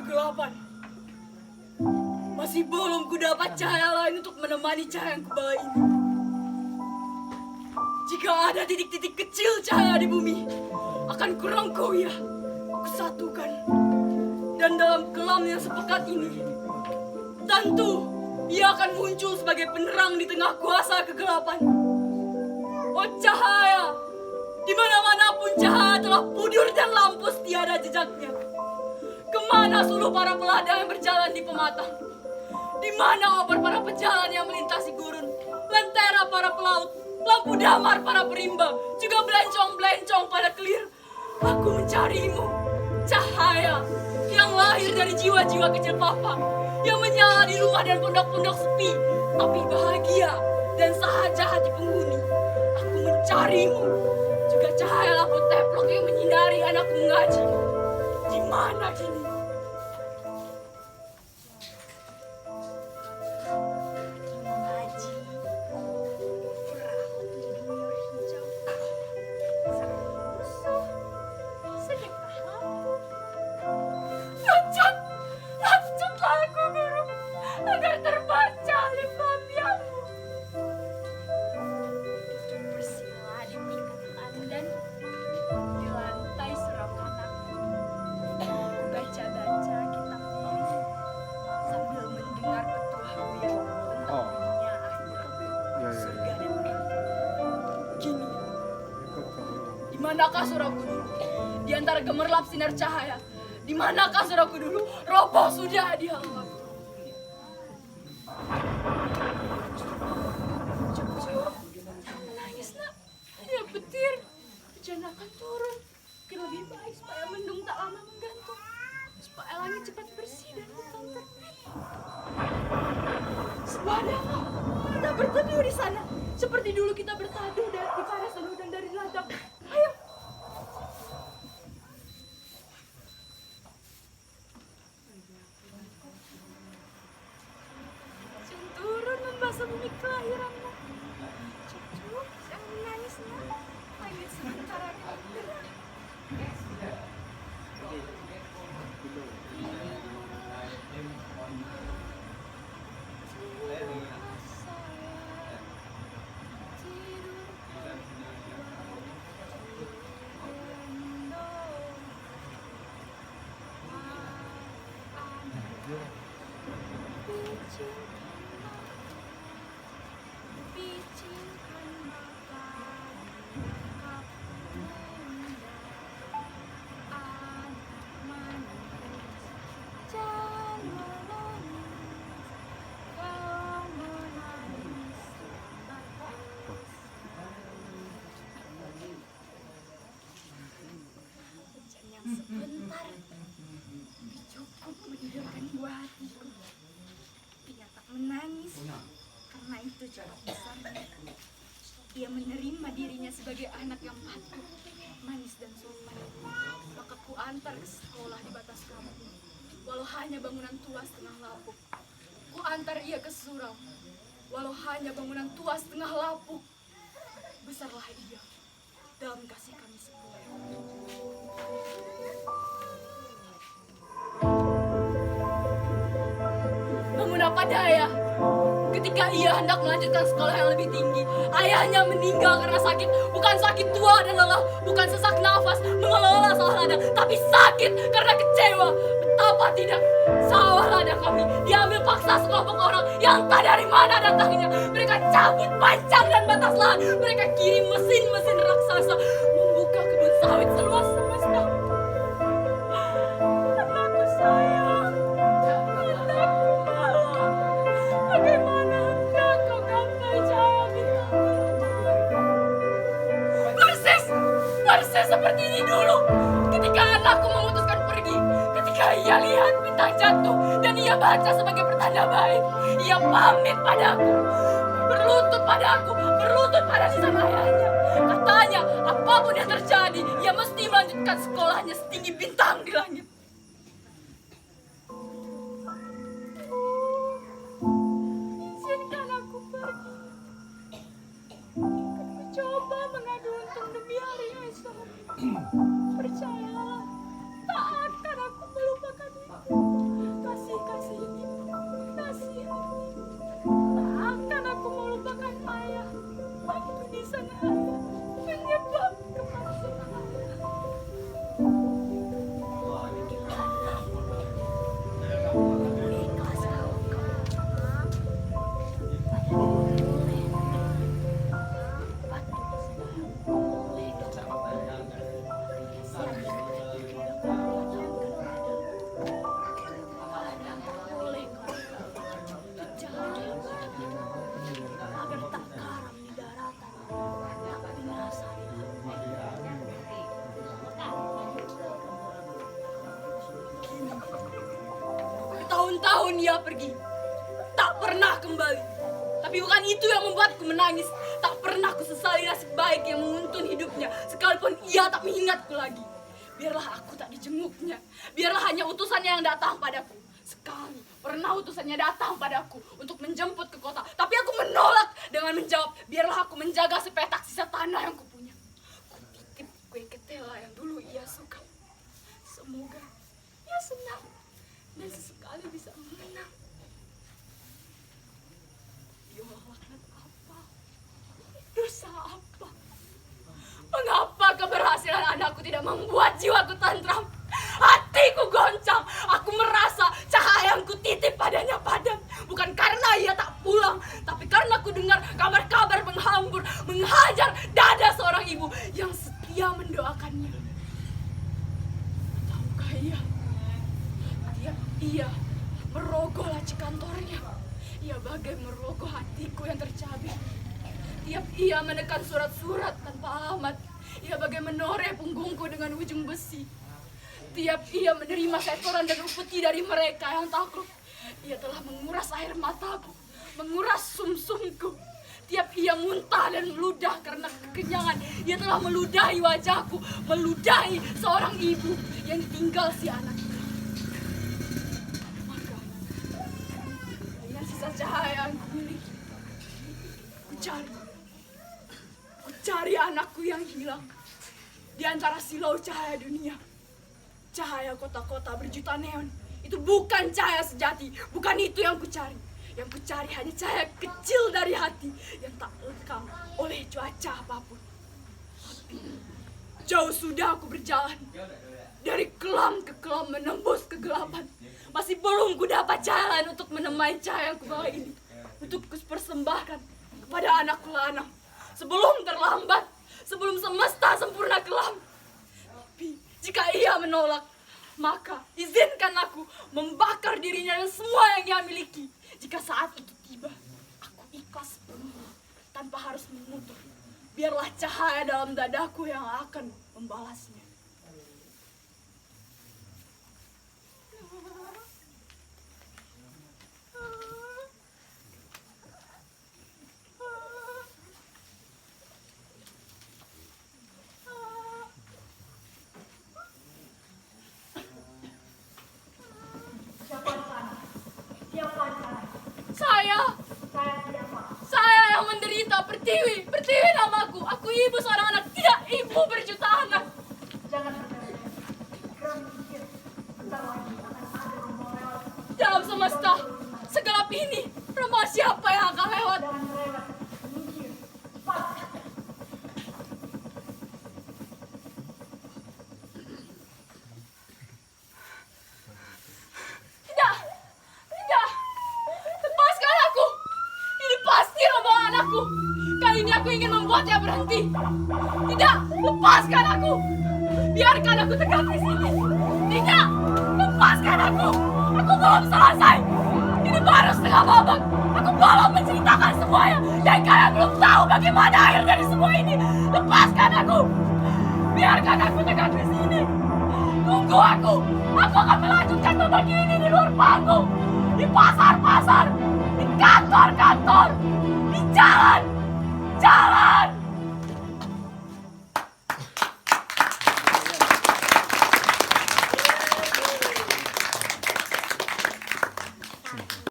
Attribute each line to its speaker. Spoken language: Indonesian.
Speaker 1: kegelapan. Masih belum kudapat cahaya lain untuk menemani cahaya yang kubawa ini. Jika ada titik-titik kecil cahaya di bumi, akan kurangkau ia, kusatukan. Dan dalam kelam yang sepekat ini, tentu ia akan muncul sebagai penerang di tengah kuasa kegelapan. Oh cahaya, di mana-manapun cahaya telah pudar dan lampus tiada jejaknya. Kemana suluh para peladang yang berjalan di pematang? Di mana obor para pejalan yang melintasi gurun? Lentera para pelaut, lampu damar para perimba, juga belencong-belencong pada kelir. Aku mencarimu, cahaya yang lahir dari jiwa-jiwa kecil papa, yang menyala di rumah dan pondok-pondok sepi, tapi bahagia dan sahaja hati penghuni. Aku mencarimu, juga cahaya lampu teplok yang menyinari anakku mengaji. Di mana kini?
Speaker 2: Mengaji, berawat di buyur hijau. Sang musuh, sedekah lampu. Lanjutlah aku guru, agar terbaca oleh papiamu. Bersila di berikat pandan, di lantai suram anakku. Baca-baca kitab ini, sambil mendengar petuahku yang tentang dunia akhirat, surga dan neraka.
Speaker 1: Kini, di manakah suraku dulu? Di antara gemerlap sinar cahaya, di manakah suraku dulu? Roboh sudah di halaman. Jangan menangis nak, ya petir, hujan akan turun. Mungkin lebih baik supaya mendung tak lama menggantung, supaya langit cepat bersih dan hutan terbit. Subhanallah, kita berteduh di sana seperti dulu kita berteduh di panas dan hujan dari ladang. Ayo. Hujan turun membasuh bumi kelahiranmu. Cucu, jangan menangis nak. Langit sebentar akan bergerak. Sebentar, cukup menidurkan buah hatiku. Ia tak menangis, karena itu cara besarnya. Ia menerima dirinya sebagai anak yang patuh, manis dan sopan. Maka ku antar ke sekolah di batas kampung, walau hanya bangunan tua setengah lapuk. Ku antar ia ke surau, walau hanya bangunan tua setengah lapuk. Besarlah ia dalam kasih kami sepuluh. Namun apa daya, ketika ia hendak melanjutkan sekolah yang lebih tinggi, ayahnya meninggal karena sakit. Bukan sakit tua dan lelah, bukan sesak nafas mengelola sawah ladang, tapi sakit karena kecewa. Betapa tidak, sawah ladang kami diambil paksa sekelompok orang yang tak dari mana datangnya. Mereka cabut pancang dan batas lahan, mereka kirim mesin-mesin raksasa membuka kebun sawit seluas semesta. Anakku sayang, anakku malang, bagaimana hendak kau gapai cahaya bintang? Persis seperti ini dulu, ketika anakku memutuskan pergi, ketika ia lihat bintang jatuh dan ia baca sebagai pertanda baik, ia pamit padaku, berlutut pada sisa ayahnya. Katanya, apapun yang terjadi, ia mesti melanjutkan sekolahnya setinggi bintang di langit. Izinkan aku pergi. Aku coba mengadu untung demi hari esok. Percayalah, tak akan aku melupakan itu. Bertahun-tahun ia pergi, tak pernah kembali. Tapi bukan itu yang membuatku menangis. Tak pernah ku sesali nasib baik yang menuntun hidupnya, sekalipun ia tak mengingatku lagi. Biarlah aku tak dijenguknya, biarlah hanya utusannya yang datang padaku. Sekali pernah utusannya datang padaku untuk menjemput ke kota, tapi aku menolak dengan menjawab, biarlah aku menjaga sepetak sisa tanah yang kupunya. Ku titip kue ketela yang dulu ia suka. Semoga ia senang dan sesekali bisa mengenang. Biola laknat apa? Dosa apa? Mengapa keberhasilan anakku tidak membuat jiwaku tantram? Hatiku goncang. Aku merasa cahaya yang kutitip padanya padam. Bukan karena ia tak pulang, tapi karena ku dengar kabar-kabar menghambur, menghajar dada seorang ibu yang setia mendoakannya. Tahukah ia? Ia merogoh laci kantornya. Ia bagai merogoh hatiku yang tercabik. Tiap ia menekan surat-surat tanpa alamat, ia bagai menoreh punggungku dengan ujung besi. Tiap ia menerima setoran dan upeti dari mereka yang takluk, ia telah menguras air mataku, menguras sumsumku. Tiap ia muntah dan meludah karena kekenyangan, ia telah meludahi wajahku, meludahi seorang ibu yang ditinggal si anak. Maka, dengan sisa cahaya yang kumiliki, ku cari anakku yang hilang di antara silau cahaya dunia. Cahaya kota-kota berjuta neon itu bukan cahaya sejati, bukan itu yang ku cari. Yang ku cari hanya cahaya kecil dari hati yang tak lekang oleh cuaca apapun. Tapi jauh sudah aku berjalan dari kelam ke kelam menembus kegelapan. Masih belum ku dapat jalan untuk menemai cahaya yang ku bawa ini, untuk ku persembahkan kepada anakku lanang sebelum terlambat, sebelum semesta sempurna kelam. Tapi jika ia menolak, maka izinkan aku membakar dirinya dan semua yang ia miliki. Jika saat itu tiba, aku ikhlas sepenuhnya tanpa harus mengutuk. Biarlah cahaya dalam dadaku yang akan membalasnya. Saya yang menderita, Pertiwi namaku. Aku ibu seorang anak, tidak ibu berjuta anak.
Speaker 2: Jangan bertanya. Kami pikir bentar lagi akan ada rombongan lewat.
Speaker 1: Dalam semesta segelap ini, rombongan siapa yang akan lewat?
Speaker 2: Jangan lewat. Minggir. Cepat.
Speaker 1: Tidak. Lepaskan aku. Ini pasti rombongan anakku. Kali ini aku ingin membuatnya berhenti. Tidak, lepaskan aku. Biarkan aku tegak di sini. Tidak, lepaskan aku. Aku belum selesai. Ini baru setengah babak. Aku belum menceritakan semuanya. Dan kalian belum tahu bagaimana akhir dari semua ini. Lepaskan aku. Biarkan aku tegak di sini. Tunggu aku. Aku akan melanjutkan babak ini di luar panggung. Di pasar-pasar.